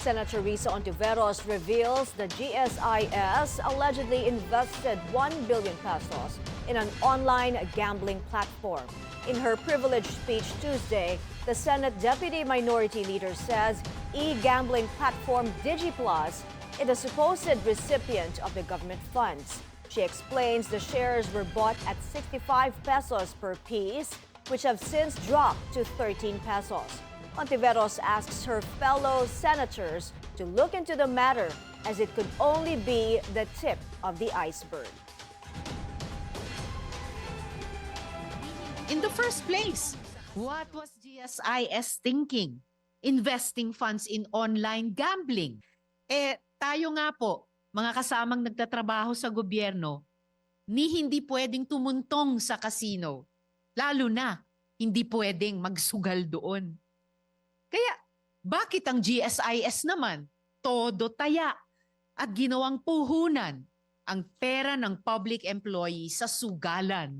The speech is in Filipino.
Senator Risa Ontiveros reveals the GSIS allegedly invested 1 billion pesos in an online gambling platform. In her privileged speech Tuesday, the Senate Deputy Minority Leader says e-gambling platform DigiPlus is the supposed recipient of the government funds. She explains the shares were bought at 65 pesos per piece, which have since dropped to 13 pesos. Ontiveros asks her fellow senators to look into the matter as it could only be the tip of the iceberg. In the first place, what was GSIS thinking? Investing funds in online gambling. Tayo nga po, mga kasamang nagtatrabaho sa gobyerno, hindi pwedeng tumuntong sa casino. Lalo na, hindi pwedeng magsugal doon. Kaya, bakit ang GSIS naman, todo taya at ginawang puhunan ang pera ng public employee sa sugalan?